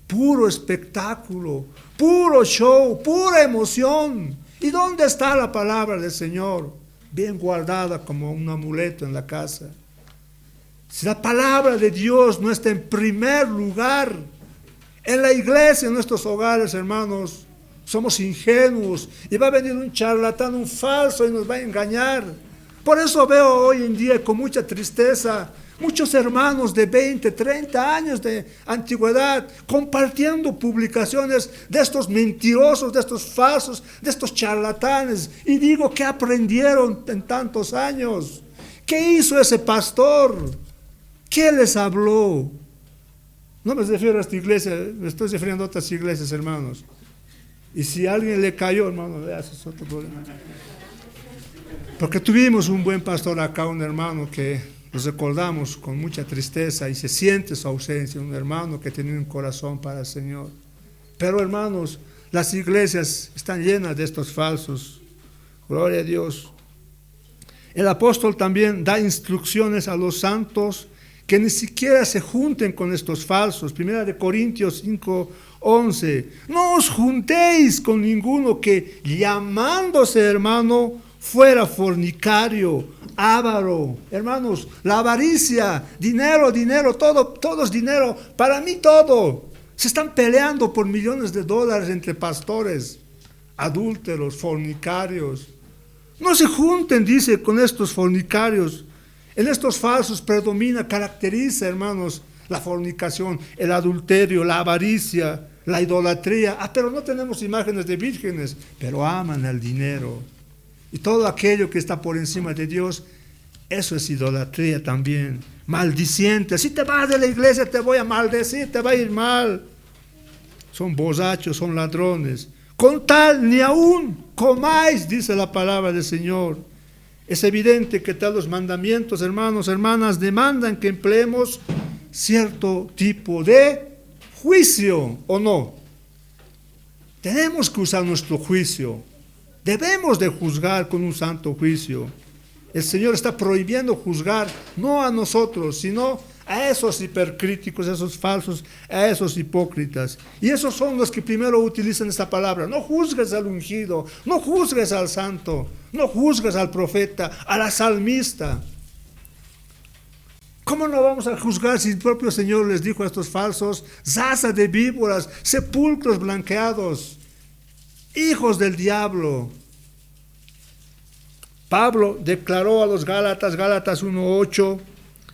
Puro espectáculo, puro show, pura emoción. ¿Y dónde está la palabra del Señor? Bien guardada como un amuleto en la casa. Si la palabra de Dios no está en primer lugar, en la iglesia, en nuestros hogares, hermanos, somos ingenuos y va a venir un charlatán, un falso, y nos va a engañar. Por eso veo hoy en día con mucha tristeza muchos hermanos de 20, 30 años de antigüedad compartiendo publicaciones de estos mentirosos, de estos falsos, de estos charlatanes. Y digo, ¿qué aprendieron en tantos años? ¿Qué hizo ese pastor? ¿Qué les habló? No me refiero a esta iglesia, me estoy refiriendo a otras iglesias, hermanos. Y si a alguien le cayó, hermano, ese es otro problema. Porque tuvimos un buen pastor acá, un hermano que nos recordamos con mucha tristeza y se siente su ausencia, un hermano que tenía un corazón para el Señor. Pero, hermanos, las iglesias están llenas de estos falsos. Gloria a Dios. El apóstol también da instrucciones a los santos que ni siquiera se junten con estos falsos. Primera de Corintios 5:11. No os juntéis con ninguno que, llamándose hermano, fuera fornicario, avaro. Hermanos, la avaricia, dinero, todo es dinero. Para mí todo. Se están peleando por millones de dólares entre pastores, adúlteros, fornicarios. No se junten, dice, con estos fornicarios. En estos falsos caracteriza, hermanos, la fornicación, el adulterio, la avaricia, la idolatría. Pero no tenemos imágenes de vírgenes, pero aman el dinero. Y todo aquello que está por encima de Dios, eso es idolatría también. Maldiciente. Si te vas de la iglesia te voy a maldecir, te va a ir mal. Son borrachos, son ladrones. Con tal ni aún comáis, dice la palabra del Señor. Es evidente que todos los mandamientos, hermanos, hermanas, demandan que empleemos cierto tipo de juicio, ¿o no? Tenemos que usar nuestro juicio. Debemos de juzgar con un santo juicio. El Señor está prohibiendo juzgar, no a nosotros, sino a esos hipercríticos, a esos falsos, a esos hipócritas. Y esos son los que primero utilizan esta palabra. No juzgues al ungido, no juzgues al santo, no juzgues al profeta, a la salmista. ¿Cómo no vamos a juzgar si el propio Señor les dijo a estos falsos, zaza de víboras, sepulcros blanqueados, hijos del diablo? Pablo declaró a los Gálatas, Gálatas 1:8,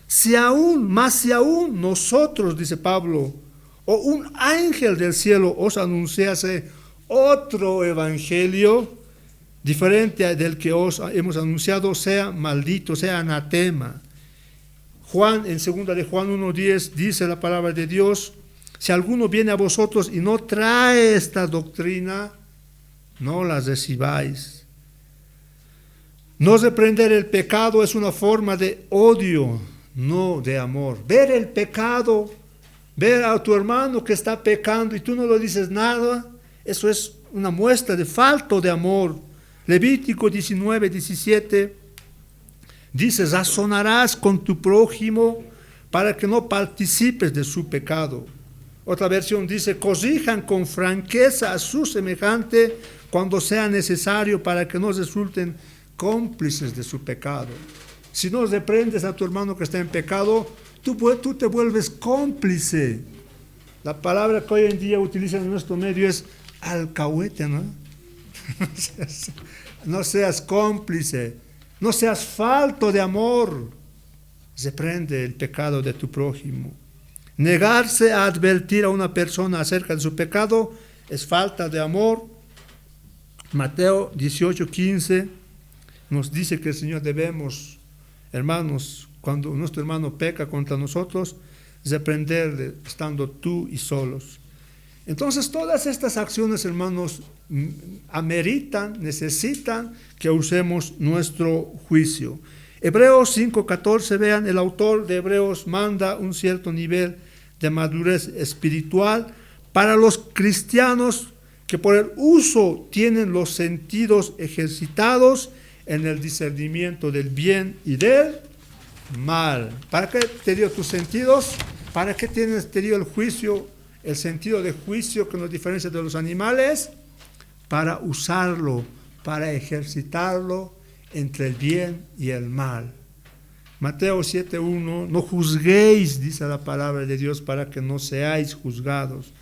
si aún nosotros, dice Pablo, o un ángel del cielo os anunciase otro evangelio diferente del que os hemos anunciado, sea maldito, sea anatema. Juan, en 2 de Juan 1:10, dice la palabra de Dios, si alguno viene a vosotros y no trae esta doctrina, no la recibáis. No reprender el pecado es una forma de odio, no de amor. Ver el pecado, ver a tu hermano que está pecando y tú no le dices nada, eso es una muestra de falta de amor. Levítico 19:17 dice, razonarás con tu prójimo para que no participes de su pecado. Otra versión dice, corrijan con franqueza a su semejante cuando sea necesario para que no resulten cómplices de su pecado. Si no reprendes a tu hermano que está en pecado, tú te vuelves cómplice. La palabra que hoy en día utilizan en nuestro medio es alcahuete, ¿no? No seas cómplice, no seas falto de amor. Reprende el pecado de tu prójimo. Negarse a advertir a una persona acerca de su pecado es falta de amor Mateo 18:15 nos dice que el Señor debemos, hermanos, cuando nuestro hermano peca contra nosotros, reprenderle estando tú y solos. Entonces todas estas acciones, hermanos, ameritan, necesitan que usemos nuestro juicio. Hebreos 5:14, vean, el autor de Hebreos manda un cierto nivel de madurez espiritual para los cristianos que por el uso tienen los sentidos ejercitados en el discernimiento del bien y del mal. ¿Para qué te dio tus sentidos? ¿Para qué te dio el juicio, el sentido de juicio que nos diferencia de los animales? Para usarlo, para ejercitarlo entre el bien y el mal. Mateo 7:1, no juzguéis, dice la palabra de Dios, para que no seáis juzgados.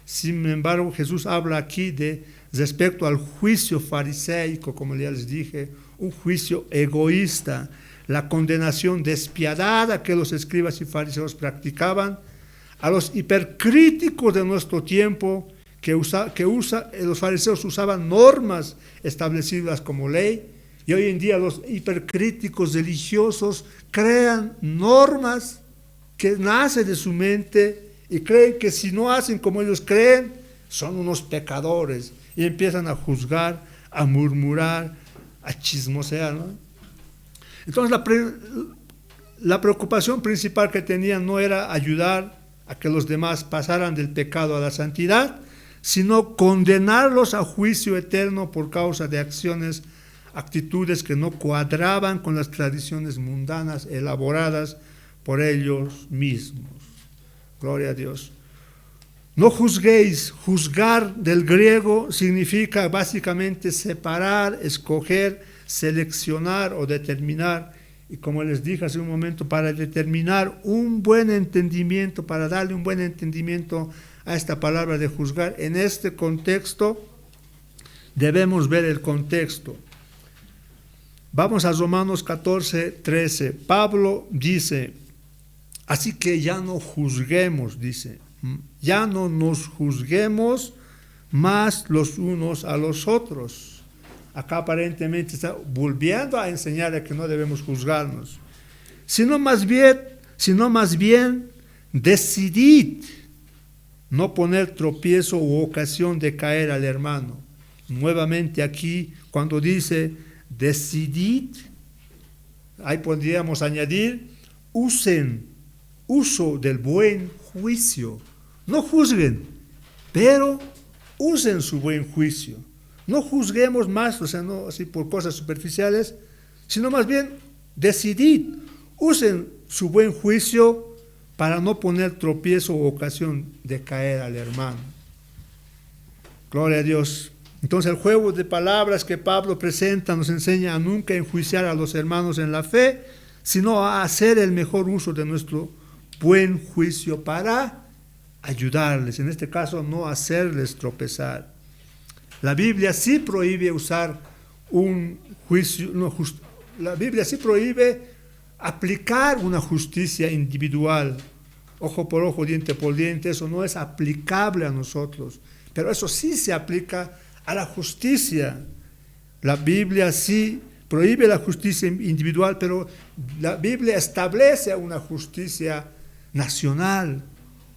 Sin embargo, Jesús habla aquí de respecto al juicio fariseico, como ya les dije, un juicio egoísta, la condenación despiadada que los escribas y fariseos practicaban, a los hipercríticos de nuestro tiempo, los fariseos usaban normas establecidas como ley, y hoy en día los hipercríticos religiosos crean normas que nacen de su mente y creen que si no hacen como ellos creen, son unos pecadores, y empiezan a juzgar, a murmurar, a chismosear, ¿no? Entonces la preocupación principal que tenían no era ayudar a que los demás pasaran del pecado a la santidad, sino condenarlos a juicio eterno por causa de actitudes que no cuadraban con las tradiciones mundanas elaboradas por ellos mismos. Gloria a Dios. No juzguéis. Juzgar del griego significa básicamente separar, escoger, seleccionar o determinar. Y como les dije hace un momento, para determinar un buen entendimiento, para darle un buen entendimiento a esta palabra de juzgar, en este contexto debemos ver el contexto. Vamos a Romanos 14:13. Pablo dice, así que ya no juzguemos, dice, ya no nos juzguemos más los unos a los otros. Acá aparentemente está volviendo a enseñar a que no debemos juzgarnos, sino más bien decidid no poner tropiezo u ocasión de caer al hermano. Nuevamente aquí, cuando dice decidid, ahí podríamos añadir, uso del buen juicio. No juzguen, pero usen su buen juicio. No juzguemos más, o sea, no así por cosas superficiales, sino más bien decidid, usen su buen juicio para no poner tropiezo o ocasión de caer al hermano. Gloria a Dios. Entonces el juego de palabras que Pablo presenta nos enseña a nunca enjuiciar a los hermanos en la fe, sino a hacer el mejor uso de nuestro buen juicio para ayudarles, en este caso no hacerles tropezar. La Biblia sí prohíbe usar un juicio, la Biblia sí prohíbe aplicar una justicia individual, ojo por ojo, diente por diente. Eso no es aplicable a nosotros, pero eso sí se aplica a la justicia. La Biblia sí prohíbe la justicia individual, pero la Biblia establece una justicia nacional,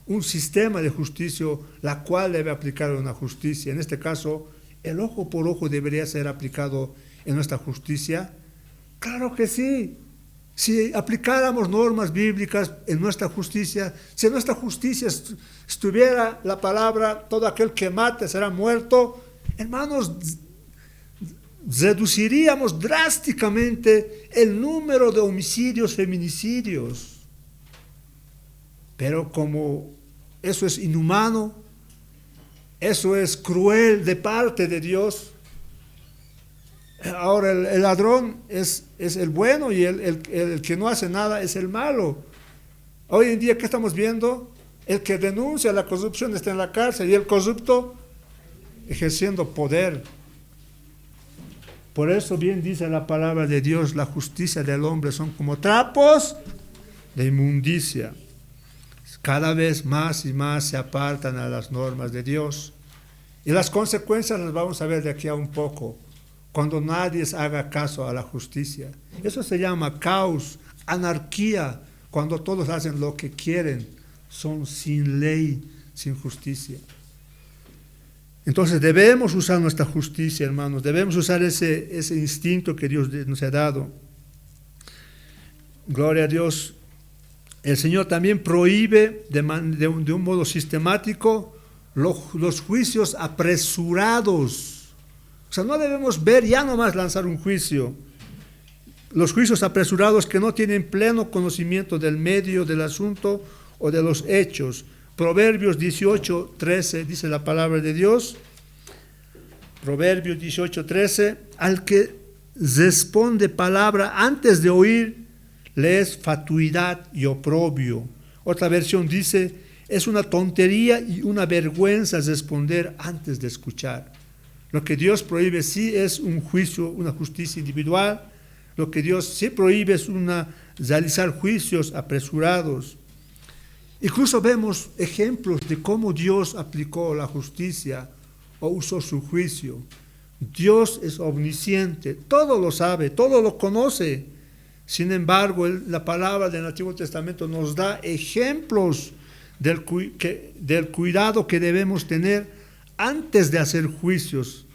un sistema de justicia, la cual debe aplicar una justicia. En este caso, el ojo por ojo debería ser aplicado en nuestra justicia. Claro que sí. Si aplicáramos normas bíblicas en nuestra justicia, si en nuestra justicia estuviera la palabra, todo aquel que mate será muerto, hermanos, reduciríamos drásticamente el número de homicidios, feminicidios. Pero como eso es inhumano, eso es cruel de parte de Dios, ahora el ladrón es el bueno y el que no hace nada es el malo. Hoy en día, ¿qué estamos viendo? El que denuncia la corrupción está en la cárcel y el corrupto ejerciendo poder. Por eso bien dice la palabra de Dios, la justicia del hombre son como trapos de inmundicia. Cada vez más y más se apartan a las normas de Dios. Y las consecuencias las vamos a ver de aquí a un poco, cuando nadie haga caso a la justicia. Eso se llama caos, anarquía, cuando todos hacen lo que quieren, son sin ley, sin justicia. Entonces debemos usar nuestra justicia, hermanos, debemos usar ese instinto que Dios nos ha dado. Gloria a Dios. El Señor también prohíbe de un modo sistemático los juicios apresurados. O sea, no debemos ver ya nomás lanzar un juicio. Los juicios apresurados que no tienen pleno conocimiento del medio del asunto o de los hechos. Proverbios 18:13 dice la palabra de Dios. Proverbios 18:13, al que responde palabra antes de oír, le es fatuidad y oprobio. Otra versión dice, es una tontería y una vergüenza responder antes de escuchar. Lo que Dios prohíbe sí es un juicio, una justicia individual. Lo que Dios sí prohíbe es realizar juicios apresurados. Incluso vemos ejemplos de cómo Dios aplicó la justicia o usó su juicio. Dios es omnisciente, todo lo sabe, todo lo conoce. Sin embargo, la palabra del Antiguo Testamento nos da ejemplos del cuidado que debemos tener antes de hacer juicios,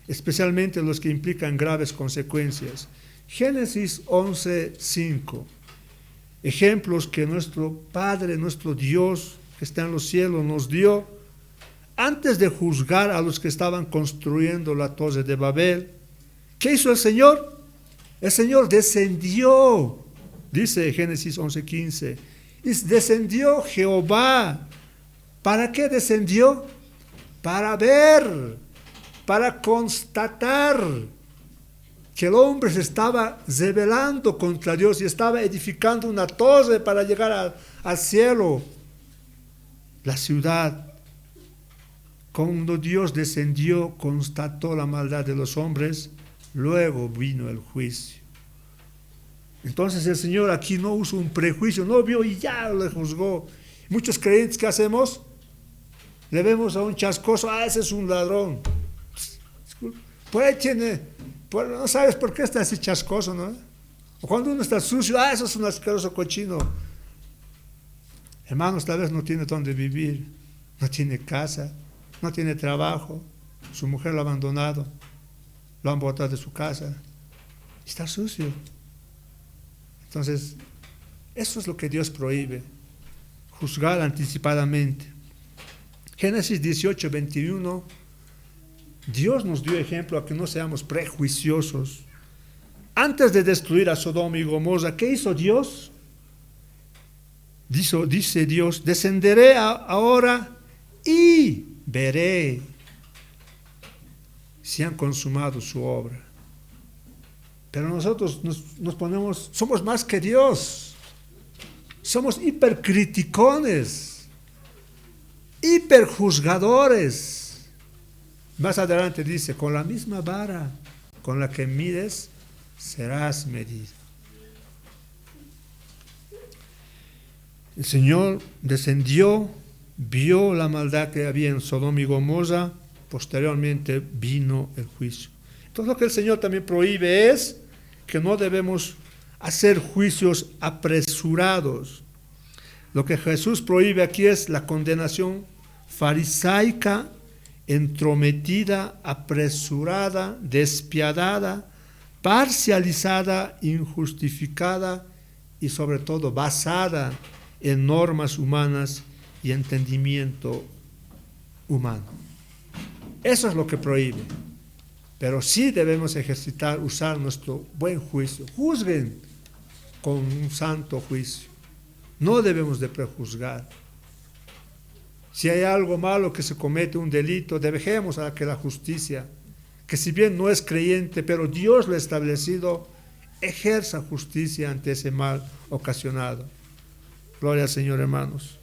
especialmente los que implican graves consecuencias. Génesis 11:5. Ejemplos que nuestro Padre, nuestro Dios, que está en los cielos, nos dio antes de juzgar a los que estaban construyendo la torre de Babel. ¿Qué hizo el Señor? El Señor descendió, dice Génesis 11:15. Y descendió Jehová. ¿Para qué descendió? Para ver, para constatar que el hombre se estaba rebelando contra Dios y estaba edificando una torre para llegar al cielo, la ciudad. Cuando Dios descendió, constató la maldad de los hombres, luego vino el juicio. Entonces el Señor aquí no usó un prejuicio, no vio y ya le juzgó. Muchos creyentes, ¿qué hacemos? Le vemos a un chascoso, ese es un ladrón. Pues no sabes por qué está así chascoso, ¿no? O cuando uno está sucio, eso es un asqueroso cochino. Hermanos, tal vez no tiene dónde vivir, no tiene casa, no tiene trabajo, su mujer lo ha abandonado, lo han botado de su casa, está sucio. Entonces, eso es lo que Dios prohíbe, juzgar anticipadamente. Génesis 18:21, Dios nos dio ejemplo a que no seamos prejuiciosos. Antes de destruir a Sodoma y Gomorra, ¿qué hizo Dios? Dice Dios, descenderé ahora y veré si han consumado su obra. Pero nosotros nos ponemos, somos más que Dios, somos hipercriticones, hiperjuzgadores. Más adelante dice, con la misma vara con la que mides, serás medido. El Señor descendió, vio la maldad que había en Sodoma y Gomorra, posteriormente vino el juicio. Entonces lo que el Señor también prohíbe es que no debemos hacer juicios apresurados. Lo que Jesús prohíbe aquí es la condenación farisaica, entrometida, apresurada, despiadada, parcializada, injustificada y sobre todo basada en normas humanas y entendimiento humano. Eso es lo que prohíbe. Pero sí debemos usar nuestro buen juicio. Juzguen con un santo juicio. No debemos de prejuzgar. Si hay algo malo que se comete, un delito, dejemos a que la justicia, que si bien no es creyente, pero Dios lo ha establecido, ejerza justicia ante ese mal ocasionado. Gloria al Señor, hermanos.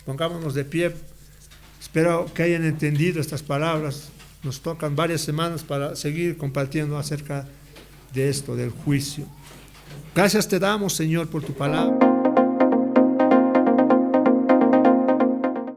Pongámonos de pie. Espero que hayan entendido estas palabras. Nos tocan varias semanas para seguir compartiendo acerca de esto, del juicio. Gracias te damos, Señor, por tu palabra.